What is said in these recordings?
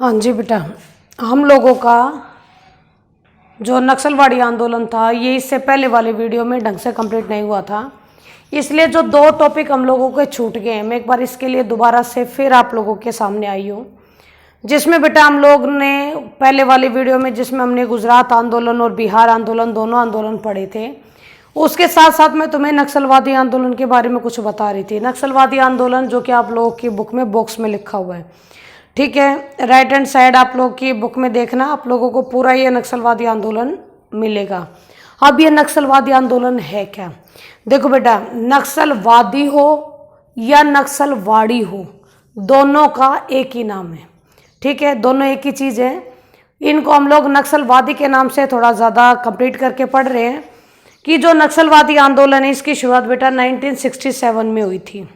हाँ जी बेटा, हम लोगों का जो नक्सलवाड़ी आंदोलन था ये इससे पहले वाले वीडियो में ढंग से कंप्लीट नहीं हुआ था, इसलिए जो दो टॉपिक हम लोगों के छूट गए हैं मैं एक बार इसके लिए दोबारा से फिर आप लोगों के सामने आई हूँ। जिसमें बेटा हम लोग ने पहले वाले वीडियो में जिसमें हमने गुजरात आंदोलन और बिहार आंदोलन दोनों आंदोलन पढ़े थे, उसके साथ साथ मैं तुम्हें नक्सलवादी आंदोलन के बारे में कुछ बता रही थी। नक्सलवादी आंदोलन जो कि आप लोगों की बुक में बॉक्स में लिखा हुआ है, ठीक है, राइट हैंड साइड आप लोग की बुक में देखना, आप लोगों को पूरा ये नक्सलवादी आंदोलन मिलेगा। अब ये नक्सलवादी आंदोलन है क्या? देखो बेटा, नक्सलवादी हो या नक्सलवाड़ी हो, दोनों का एक ही नाम है, ठीक है, दोनों एक ही चीज़ है। इनको हम लोग नक्सलवादी के नाम से थोड़ा ज़्यादा कंप्लीट करके पढ़ रहे हैं कि जो नक्सलवादी आंदोलन है इसकी शुरुआत बेटा 1967 में हुई थी।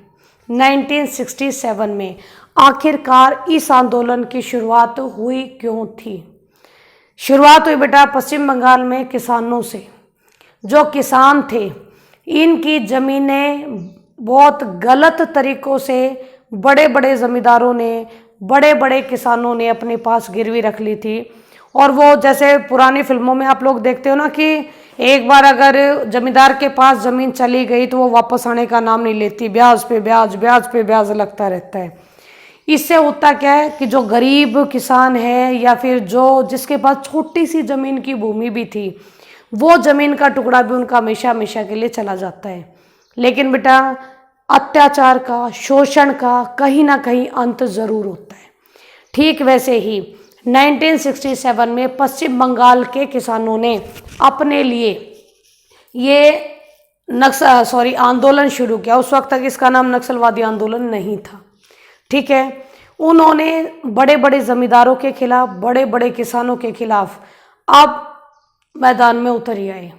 1967 में आखिरकार इस आंदोलन की शुरुआत हुई क्यों थी? शुरुआत हुई बेटा पश्चिम बंगाल में किसानों से। जो किसान थे इनकी ज़मीनें बहुत गलत तरीक़ों से बड़े बड़े ज़मींदारों ने, बड़े बड़े किसानों ने अपने पास गिरवी रख ली थी। और वो जैसे पुरानी फिल्मों में आप लोग देखते हो ना कि एक बार अगर जमींदार के पास ज़मीन चली गई तो वो वापस आने का नाम नहीं लेती, ब्याज पे ब्याज, ब्याज पे ब्याज लगता रहता है। इससे होता क्या है कि जो गरीब किसान है या फिर जो जिसके पास छोटी सी ज़मीन की भूमि भी थी, वो ज़मीन का टुकड़ा भी उनका हमेशा हमेशा के लिए चला जाता है। लेकिन बेटा अत्याचार का, शोषण का कहीं ना कहीं अंत ज़रूर होता है। ठीक वैसे ही 1967 में पश्चिम बंगाल के किसानों ने अपने लिए ये आंदोलन शुरू किया। उस वक्त तक इसका नाम नक्सलवादी आंदोलन नहीं था, ठीक है। उन्होंने बड़े बड़े ज़मींदारों के खिलाफ, बड़े बड़े किसानों के खिलाफ अब मैदान में उतर आए।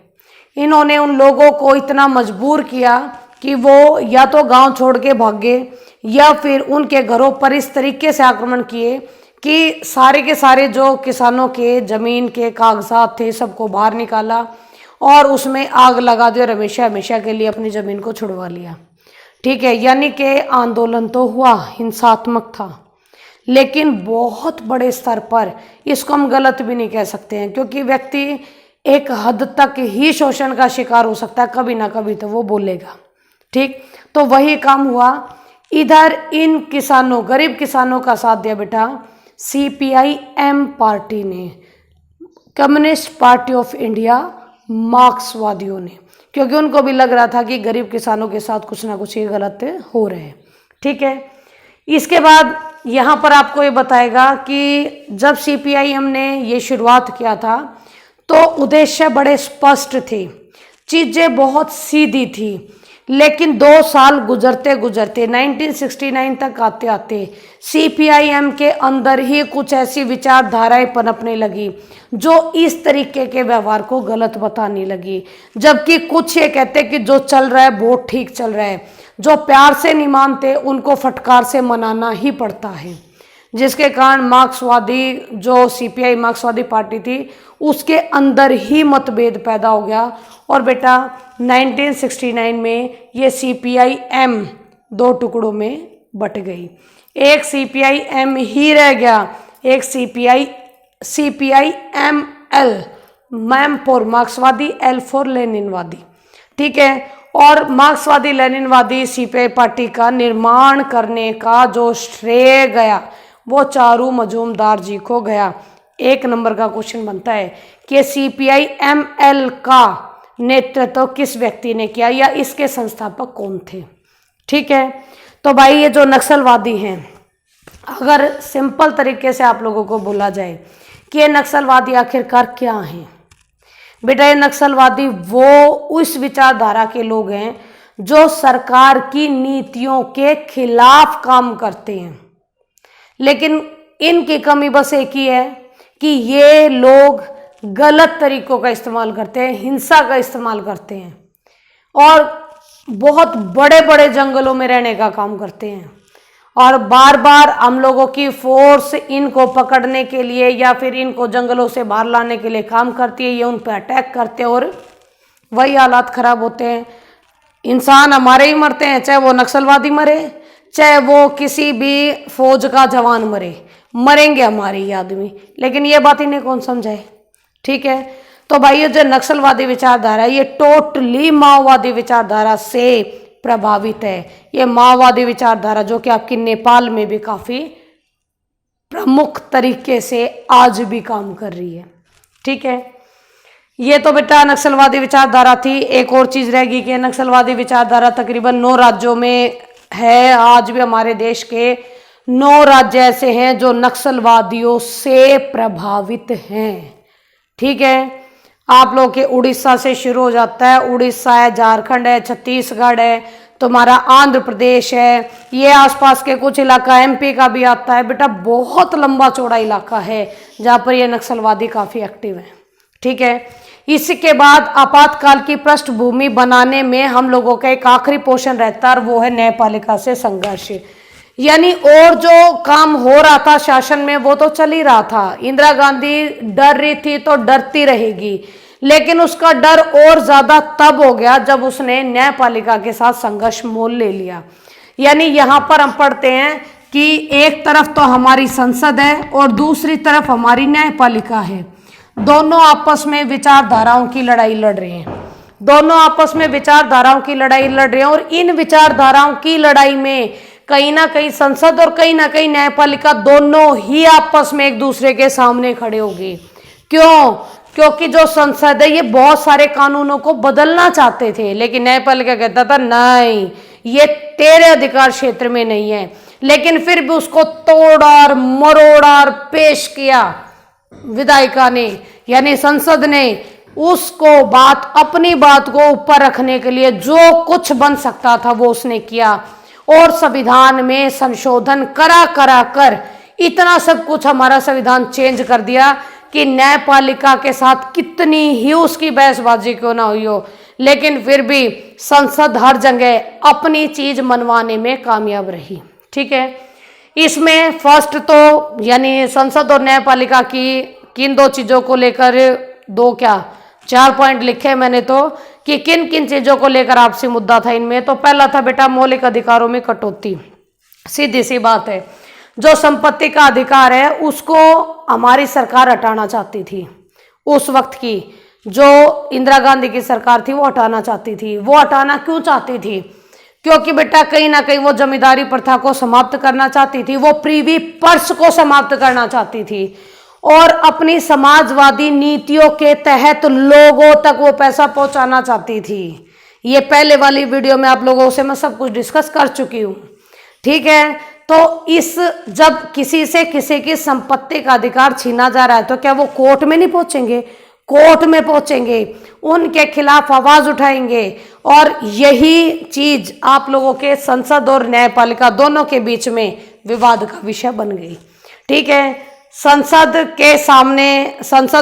इन्होंने उन लोगों को इतना मजबूर किया कि वो या तो गांव छोड़ के भागे या फिर उनके घरों पर इस तरीके से आक्रमण किए कि सारे के सारे जो किसानों के ज़मीन के कागजात थे सबको बाहर निकाला और उसमें आग लगा दी और हमेशा हमेशा के लिए अपनी ज़मीन को छुड़वा लिया, ठीक है। यानी कि आंदोलन तो हुआ, हिंसात्मक था, लेकिन बहुत बड़े स्तर पर। इसको हम गलत भी नहीं कह सकते हैं क्योंकि व्यक्ति एक हद तक ही शोषण का शिकार हो सकता है, कभी ना कभी तो वो बोलेगा, ठीक। तो वही काम हुआ। इधर इन किसानों, गरीब किसानों का साथ दिया बेटा CPIM पार्टी ने, कम्युनिस्ट पार्टी ऑफ इंडिया, मार्क्सवादियों ने, क्योंकि उनको भी लग रहा था कि गरीब किसानों के साथ कुछ ना कुछ ये गलत हो रहे हैं, ठीक है। इसके बाद यहाँ पर आपको ये बताएगा कि जब CPIM ने ये शुरुआत किया था तो उद्देश्य बड़े स्पष्ट थे, चीज़ें बहुत सीधी थी। लेकिन 2 साल गुजरते गुजरते 1969 तक आते आते CPIM के अंदर ही कुछ ऐसी विचारधाराएं पनपने लगी जो इस तरीके के व्यवहार को गलत बताने लगी। जबकि कुछ ये कहते कि जो चल रहा है बहुत ठीक चल रहा है, जो प्यार से नहीं मानते उनको फटकार से मनाना ही पड़ता है। जिसके कारण मार्क्सवादी, जो CPI मार्क्सवादी पार्टी थी, उसके अंदर ही मतभेद पैदा हो गया। और बेटा 1969 में ये CPIM 2 टुकड़ों में बट गई। एक CPIM ही रह गया, एक CPIML, मैम फॉर मार्क्सवादी, L फॉर लेनिनवादी, ठीक है। और मार्क्सवादी लेनिनवादी CPI पार्टी का निर्माण करने का जो श्रेय गया वो चारू मजूमदार जी को गया। 1 नंबर का क्वेश्चन बनता है कि CPIML का नेतृत्व किस व्यक्ति ने किया या इसके संस्थापक कौन थे, ठीक है। तो भाई ये जो नक्सलवादी हैं, अगर सिंपल तरीके से आप लोगों को बोला जाए कि ये नक्सलवादी आखिरकार क्या हैं, बेटा ये नक्सलवादी वो उस विचारधारा के लोग हैं जो सरकार की नीतियों के खिलाफ काम करते हैं। लेकिन इनकी कमी बस एक ही है कि ये लोग गलत तरीकों का इस्तेमाल करते हैं, हिंसा का इस्तेमाल करते हैं और बहुत बड़े बड़े जंगलों में रहने का काम करते हैं। और बार बार हम लोगों की फोर्स इनको पकड़ने के लिए या फिर इनको जंगलों से बाहर लाने के लिए काम करती है, ये उन पर अटैक करते हैं और वही हालात ख़राब होते हैं। इंसान हमारे ही मरते हैं, चाहे वो नक्सलवादी मरे, चाहे वो किसी भी फौज का जवान मरे, मरेंगे हमारे ये आदमी, लेकिन ये बात इन्हें कौन समझाए। ठीक है, तो भाई ये जो नक्सलवादी विचारधारा है ये टोटली माओवादी विचारधारा से प्रभावित है। ये माओवादी विचारधारा जो कि आपकी नेपाल में भी काफी प्रमुख तरीके से आज भी काम कर रही है। ठीक है, ये तो बेटा नक्सलवादी विचारधारा थी। एक और चीज रहेगी कि नक्सलवादी विचारधारा तकरीबन 9 राज्यों में है। आज भी हमारे देश के 9 राज्य ऐसे हैं जो नक्सलवादियों से प्रभावित हैं। ठीक है, आप लोग के उड़ीसा से शुरू हो जाता है, उड़ीसा है, झारखंड है, छत्तीसगढ़ है, तुम्हारा आंध्र प्रदेश है, ये आसपास के कुछ इलाका एमपी का भी आता है। बेटा बहुत लंबा चौड़ा इलाका है जहाँ पर ये नक्सलवादी काफ़ी एक्टिव है। ठीक है, इसके बाद आपातकाल की पृष्ठभूमि बनाने में हम लोगों का एक आखिरी पोर्शन रहता है और वो है न्यायपालिका से संघर्ष। यानी और जो काम हो रहा था शासन में वो तो चल ही रहा था। इंदिरा गांधी डर रही थी तो डरती रहेगी, लेकिन उसका डर और ज्यादा तब हो गया जब उसने न्यायपालिका के साथ संघर्ष मोल ले लिया। यानी यहाँ पर हम पढ़ते हैं कि एक तरफ तो हमारी संसद है और दूसरी तरफ हमारी न्यायपालिका है। दोनों आपस में विचारधाराओं की लड़ाई लड़ रहे हैं, दोनों आपस में विचारधाराओं की लड़ाई लड़ रहे हैं। और इन विचारधाराओं की लड़ाई में कहीं ना कहीं संसद और कहीं ना कहीं न्यायपालिका दोनों ही आपस में एक दूसरे के सामने खड़े होंगे। क्यों? क्योंकि जो संसद है ये बहुत सारे कानूनों को बदलना चाहते थे, लेकिन न्यायपालिका कहता था नहीं, ये तेरे अधिकार क्षेत्र में नहीं है। लेकिन फिर भी उसको तोड़ा और मरोड़ा और पेश किया विधायिका ने, यानी संसद ने उसको अपनी बात को ऊपर रखने के लिए जो कुछ बन सकता था वो उसने किया और संविधान में संशोधन करा कर इतना सब कुछ हमारा संविधान चेंज कर दिया कि न्यायपालिका के साथ कितनी ही उसकी बहसबाजी क्यों ना हुई हो, लेकिन फिर भी संसद हर जगह अपनी चीज मनवाने में कामयाब रही। ठीक है, इसमें फर्स्ट तो यानी संसद और न्यायपालिका की किन 2 चीजों को लेकर 4 पॉइंट लिखे मैंने तो कि किन किन चीजों को लेकर आपसी मुद्दा था इनमें। तो पहला था बेटा मौलिक अधिकारों में कटौती। सीधी सी बात है, जो संपत्ति का अधिकार है उसको हमारी सरकार हटाना चाहती थी। उस वक्त की जो इंदिरा गांधी की सरकार थी वो हटाना चाहती थी। वो हटाना क्यों चाहती थी? क्योंकि बेटा कहीं ना कहीं वो जमींदारी प्रथा को समाप्त करना चाहती थी, वो प्रीवी पर्स को समाप्त करना चाहती थी और अपनी समाजवादी नीतियों के तहत लोगों तक वो पैसा पहुंचाना चाहती थी। ये पहले वाली वीडियो में आप लोगों से मैं सब कुछ डिस्कस कर चुकी हूँ। ठीक है, तो जब किसी से किसी की संपत्ति का अधिकार छीना जा रहा है तो क्या वो कोर्ट में नहीं पहुंचेंगे? कोर्ट में पहुंचेंगे, उनके खिलाफ आवाज उठाएंगे। और यही चीज आप लोगों के संसद और न्यायपालिका दोनों के बीच में विवाद का विषय बन गई। ठीक है, संसद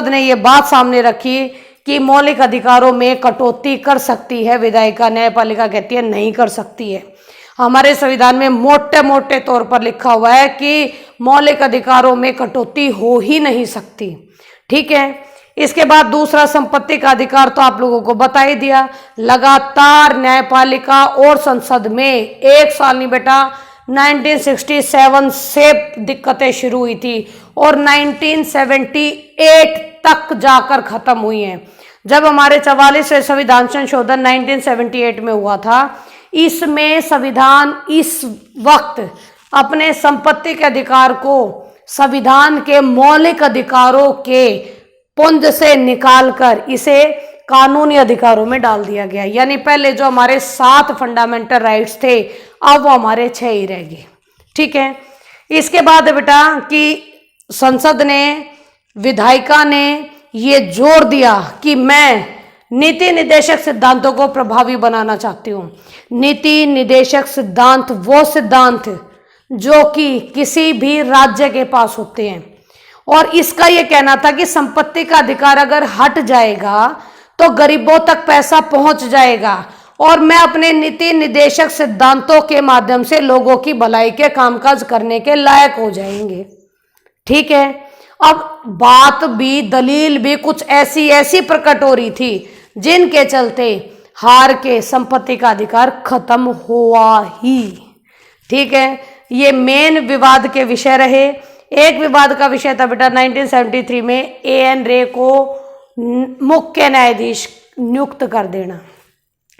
ने ये बात सामने रखी कि मौलिक अधिकारों में कटौती कर सकती है विधायिका, न्यायपालिका कहती है नहीं कर सकती है। हमारे संविधान में मोटे मोटे तौर पर लिखा हुआ है कि मौलिक अधिकारों में कटौती हो ही नहीं सकती। ठीक है, इसके बाद दूसरा संपत्ति का अधिकार तो आप लोगों को बता ही दिया। लगातार न्यायपालिका और संसद में एक साल नहीं बेटा 1967 से दिक्कतें शुरू हुई थी और 1978 तक जाकर खत्म हुई हैं। जब हमारे 44वें संविधान संशोधन 1978 में हुआ था, इसमें संविधान इस वक्त अपने संपत्ति के अधिकार को संविधान के मौलिक अधिकारों के पुंज से निकालकर इसे कानूनी अधिकारों में डाल दिया गया। यानी पहले जो हमारे 7 फंडामेंटल राइट्स थे अब वो हमारे 6 ही रह गए। ठीक है, इसके बाद बेटा कि संसद ने, विधायिका ने ये जोर दिया कि मैं नीति निर्देशक सिद्धांतों को प्रभावी बनाना चाहती हूँ। नीति निर्देशक सिद्धांत वो सिद्धांत जो कि किसी भी राज्य के पास होते हैं और इसका ये कहना था कि संपत्ति का अधिकार अगर हट जाएगा तो गरीबों तक पैसा पहुंच जाएगा और मैं अपने नीति निर्देशक सिद्धांतों के माध्यम से लोगों की भलाई के कामकाज करने के लायक हो जाएंगे। ठीक है, अब बात भी दलील भी कुछ ऐसी प्रकट हो रही थी जिनके चलते हार के संपत्ति का अधिकार खत्म हुआ ही। ठीक है, ये मेन विवाद के विषय रहे। एक विवाद का विषय था बेटा 1973 में एएन रे को मुख्य न्यायाधीश नियुक्त कर देना।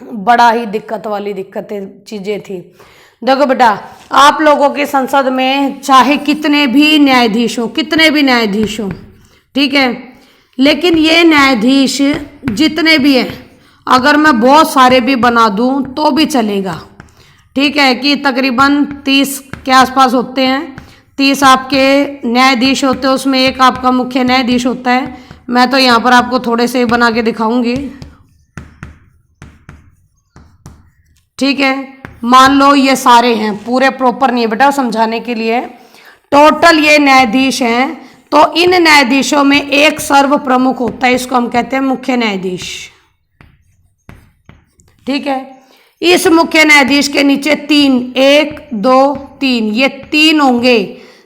बड़ा ही दिक्कतें चीजें थी। देखो बेटा, आप लोगों की संसद में चाहे कितने भी न्यायाधीश हो, ठीक है, लेकिन ये न्यायाधीश जितने भी हैं, अगर मैं बहुत सारे भी बना दूं तो भी चलेगा। ठीक है, कि तकरीबन 30 के आसपास होते हैं, 30 आपके न्यायाधीश होते हैं, उसमें एक आपका मुख्य न्यायाधीश होता है। मैं तो यहाँ पर आपको थोड़े से बना के दिखाऊंगी। ठीक है, मान लो ये सारे हैं, पूरे प्रॉपर नहीं है बेटा, समझाने के लिए टोटल ये न्यायाधीश हैं। तो इन न्यायाधीशों में एक सर्व प्रमुख होता है, इसको हम कहते हैं मुख्य न्यायाधीश। ठीक है, इस मुख्य न्यायाधीश के नीचे 1 2 3 ये 3 होंगे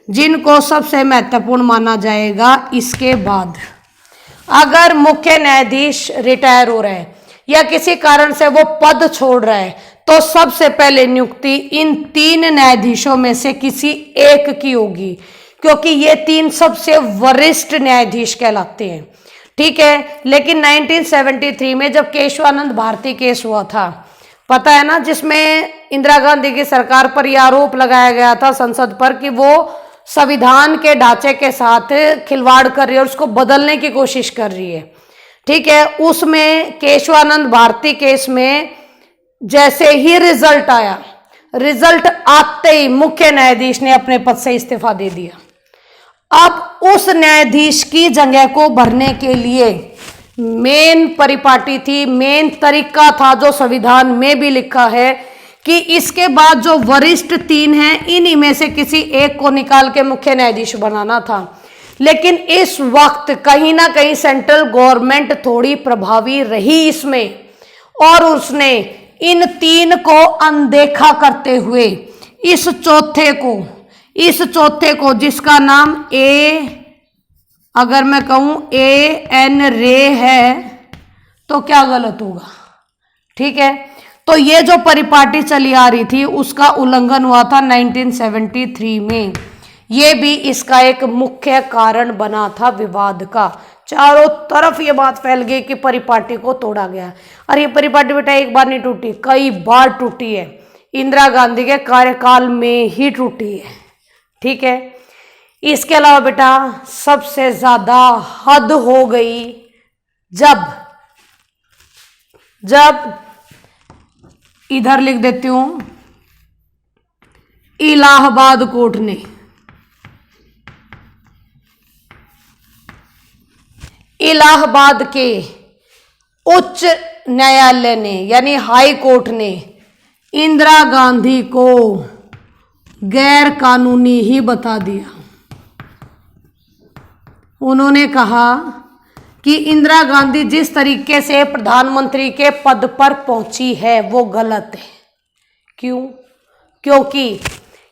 जिनको सबसे महत्वपूर्ण माना जाएगा। इसके बाद अगर मुख्य न्यायाधीश रिटायर हो रहा है या किसी कारण से वो पद छोड़ रहा है, तो सबसे पहले नियुक्ति इन 3 न्यायाधीशों में से किसी एक की होगी, क्योंकि ये 3 सबसे वरिष्ठ न्यायाधीश कहलाते हैं। ठीक है, लेकिन 1973 में जब केशवानंद भारती केस हुआ था, पता है ना, जिसमें इंदिरा गांधी की सरकार पर यह आरोप लगाया गया था संसद पर कि वो संविधान के ढांचे के साथ खिलवाड़ कर रही है और उसको बदलने की कोशिश कर रही है। ठीक है, उसमें केशवानंद भारती केस में जैसे ही रिजल्ट आया, रिजल्ट आते ही मुख्य न्यायाधीश ने अपने पद से इस्तीफा दे दिया। अब उस न्यायाधीश की जगह को भरने के लिए मेन परिपाटी थी, मेन तरीका था जो संविधान में भी लिखा है कि इसके बाद जो वरिष्ठ 3 हैं, इन्हीं में से किसी एक को निकाल के मुख्य न्यायाधीश बनाना था। लेकिन इस वक्त कहीं ना कहीं सेंट्रल गवर्नमेंट थोड़ी प्रभावी रही इसमें, और उसने इन 3 को अनदेखा करते हुए इस चौथे को जिसका नाम अगर मैं कहूं एएन रे है तो क्या गलत होगा। ठीक है, तो ये जो परिपाटी चली आ रही थी उसका उल्लंघन हुआ था 1973 में। ये भी इसका एक मुख्य कारण बना था विवाद का। चारों तरफ ये बात फैल गई कि परिपाटी को तोड़ा गया। और ये परिपाटी बेटा एक बार नहीं टूटी, कई बार टूटी है, इंदिरा गांधी के कार्यकाल में ही टूटी है। ठीक है, इसके अलावा बेटा सबसे ज्यादा हद हो गई जब इधर लिख देती हूं, इलाहाबाद कोर्ट ने इलाहाबाद के उच्च न्यायालय ने यानी हाई कोर्ट ने इंदिरा गांधी को गैर कानूनी ही बता दिया। उन्होंने कहा कि इंदिरा गांधी जिस तरीके से प्रधानमंत्री के पद पर पहुंची है वो गलत है। क्यों? क्योंकि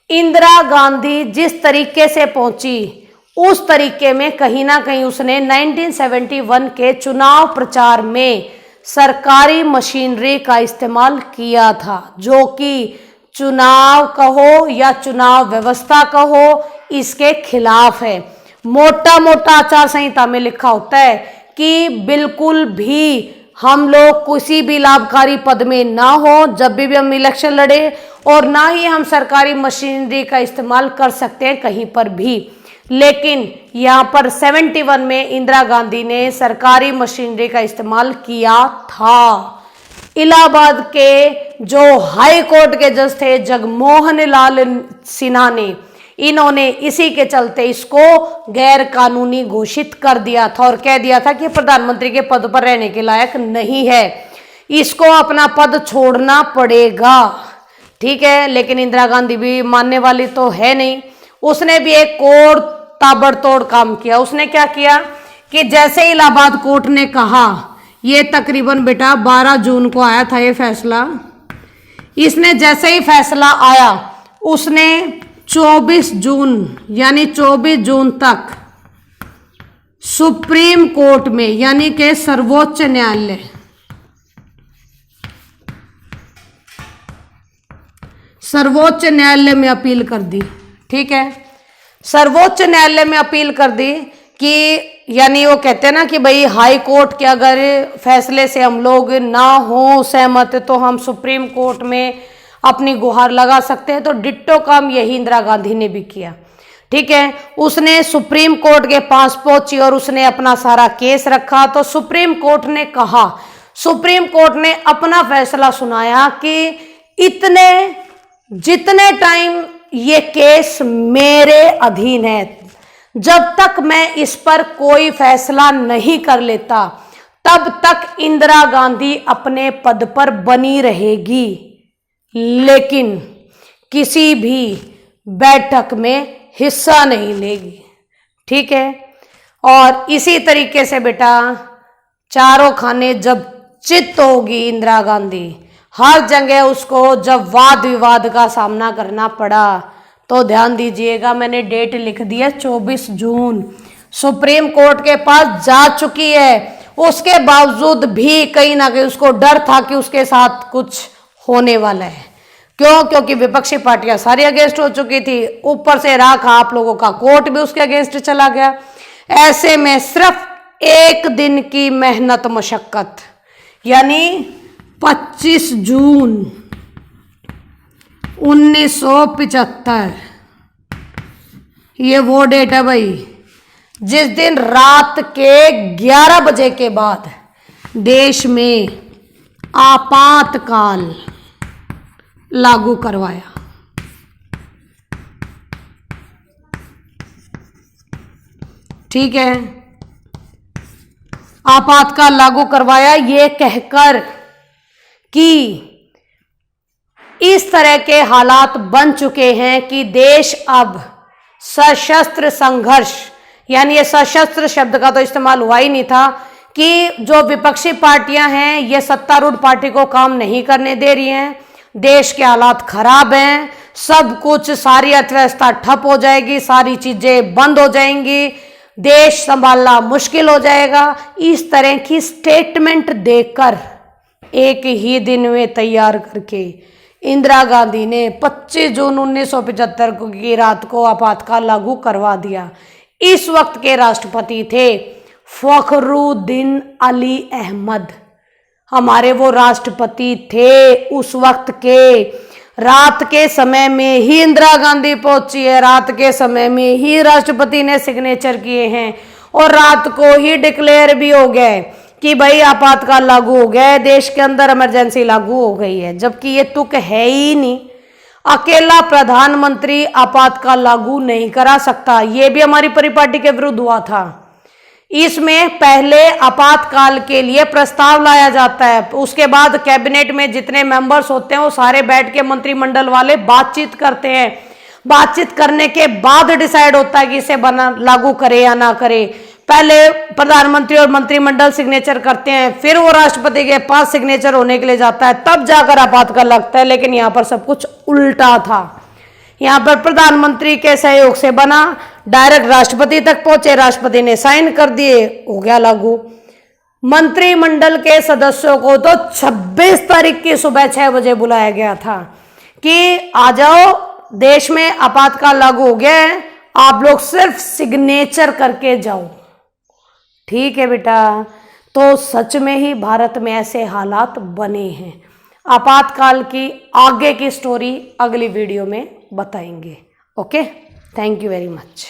इंदिरा गांधी जिस तरीके से पहुंची उस तरीके में कहीं ना कहीं उसने 1971 के चुनाव प्रचार में सरकारी मशीनरी का इस्तेमाल किया था, जो कि चुनाव कहो या चुनाव व्यवस्था कहो इसके खिलाफ है। मोटा मोटा आचार संहिता में लिखा होता है कि बिल्कुल भी हम लोग किसी भी लाभकारी पद में ना हो जब भी हम इलेक्शन लड़े, और ना ही हम सरकारी मशीनरी का इस्तेमाल कर सकते हैं कहीं पर भी। लेकिन यहाँ पर 71 में इंदिरा गांधी ने सरकारी मशीनरी का इस्तेमाल किया था। इलाहाबाद के जो हाई कोर्ट के जज थे जगमोहन लाल सिन्हा ने, इन्होंने इसी के चलते इसको गैर कानूनी घोषित कर दिया था और कह दिया था कि प्रधानमंत्री के पद पर रहने के लायक नहीं है, इसको अपना पद छोड़ना पड़ेगा। ठीक है, लेकिन इंदिरा गांधी भी मानने वाली तो है नहीं। उसने भी एक और ताबड़तोड़ काम किया। उसने क्या किया कि जैसे इलाहाबाद कोर्ट ने कहा, ये तकरीबन बेटा 12 जून को आया था ये फैसला, इसने जैसे ही फैसला आया उसने 24 जून यानी 24 जून तक सुप्रीम कोर्ट में यानी कि सर्वोच्च न्यायालय में अपील कर दी। ठीक है, सर्वोच्च न्यायालय में अपील कर दी कि यानी वो कहते हैं ना कि भाई हाई कोर्ट के अगर फैसले से हम लोग ना हो सहमत तो हम सुप्रीम कोर्ट में अपनी गुहार लगा सकते हैं। तो डिट्टो काम यही इंदिरा गांधी ने भी किया। ठीक है, उसने सुप्रीम कोर्ट के पास पहुंची और उसने अपना सारा केस रखा। तो सुप्रीम कोर्ट ने कहा, सुप्रीम कोर्ट ने अपना फैसला सुनाया कि जितने टाइम ये केस मेरे अधीन है, जब तक मैं इस पर कोई फैसला नहीं कर लेता तब तक इंदिरा गांधी अपने पद पर बनी रहेगी, लेकिन किसी भी बैठक में हिस्सा नहीं लेगी। ठीक है, और इसी तरीके से बेटा चारों खाने जब चित होगी इंदिरा गांधी, हर जगह उसको जब वाद विवाद का सामना करना पड़ा, तो ध्यान दीजिएगा मैंने डेट लिख दी है 24 जून। सुप्रीम कोर्ट के पास जा चुकी है, उसके बावजूद भी कहीं ना कहीं उसको डर था कि उसके साथ कुछ होने वाला है। क्यों? क्योंकि विपक्षी पार्टियां सारी अगेंस्ट हो चुकी थी, ऊपर से राखा आप लोगों का कोर्ट भी उसके अगेंस्ट चला गया। ऐसे में सिर्फ एक दिन की मेहनत मशक्कत, यानी 25 जून 1975, ये वो डेट है भाई जिस दिन रात के 11 बजे के बाद देश में आपातकाल लागू करवाया। ठीक है, आपातकाल लागू करवाया ये कहकर कि इस तरह के हालात बन चुके हैं कि देश अब सशस्त्र संघर्ष, यानी ये सशस्त्र शब्द का तो इस्तेमाल हुआ ही नहीं था, कि जो विपक्षी पार्टियां हैं ये सत्तारूढ़ पार्टी को काम नहीं करने दे रही हैं, देश के हालात खराब हैं, सब कुछ सारी अर्थव्यवस्था ठप हो जाएगी, सारी चीजें बंद हो जाएंगी, देश संभालना मुश्किल हो जाएगा। इस तरह की स्टेटमेंट देकर एक ही दिन में तैयार करके इंदिरा गांधी ने 25 जून 1975 की रात को आपातकाल लागू करवा दिया। इस वक्त के राष्ट्रपति थे फखरुद्दीन अली अहमद, हमारे वो राष्ट्रपति थे उस वक्त के। रात के समय में ही इंदिरा गांधी पहुंची है, रात के समय में ही राष्ट्रपति ने सिग्नेचर किए हैं और रात को ही डिक्लेयर भी हो गए कि भाई आपातकाल लागू हो गया है, देश के अंदर इमरजेंसी लागू हो गई है, जबकि ये तुक है ही नहीं। अकेला प्रधानमंत्री आपातकाल लागू नहीं करा सकता, ये भी हमारी परिपाटी के विरुद्ध हुआ था। इसमें पहले आपातकाल के लिए प्रस्ताव लाया जाता है, उसके बाद कैबिनेट में जितने मेंबर्स होते हैं वो सारे बैठ के मंत्रिमंडल वाले बातचीत करते हैं, बातचीत करने के बाद डिसाइड होता है कि इसे लागू करे या ना करे। पहले प्रधानमंत्री और मंत्रिमंडल सिग्नेचर करते हैं, फिर वो राष्ट्रपति के पास सिग्नेचर होने के लिए जाता है, तब जाकर आपातकाल लगता है। लेकिन यहाँ पर सब कुछ उल्टा था, यहाँ पर प्रधानमंत्री के सहयोग से बना, डायरेक्ट राष्ट्रपति तक पहुंचे, राष्ट्रपति ने साइन कर दिए, हो गया लागू। मंत्रिमंडल के सदस्यों को तो 26 तारीख की सुबह 6 बजे बुलाया गया था कि आ जाओ, देश में आपातकाल लागू हो गया है, आप लोग सिर्फ सिग्नेचर करके जाओ। ठीक है बेटा, तो सच में ही भारत में ऐसे हालात बने हैं। आपातकाल की आगे की स्टोरी अगली वीडियो में बताएंगे। Okay, thank you very much.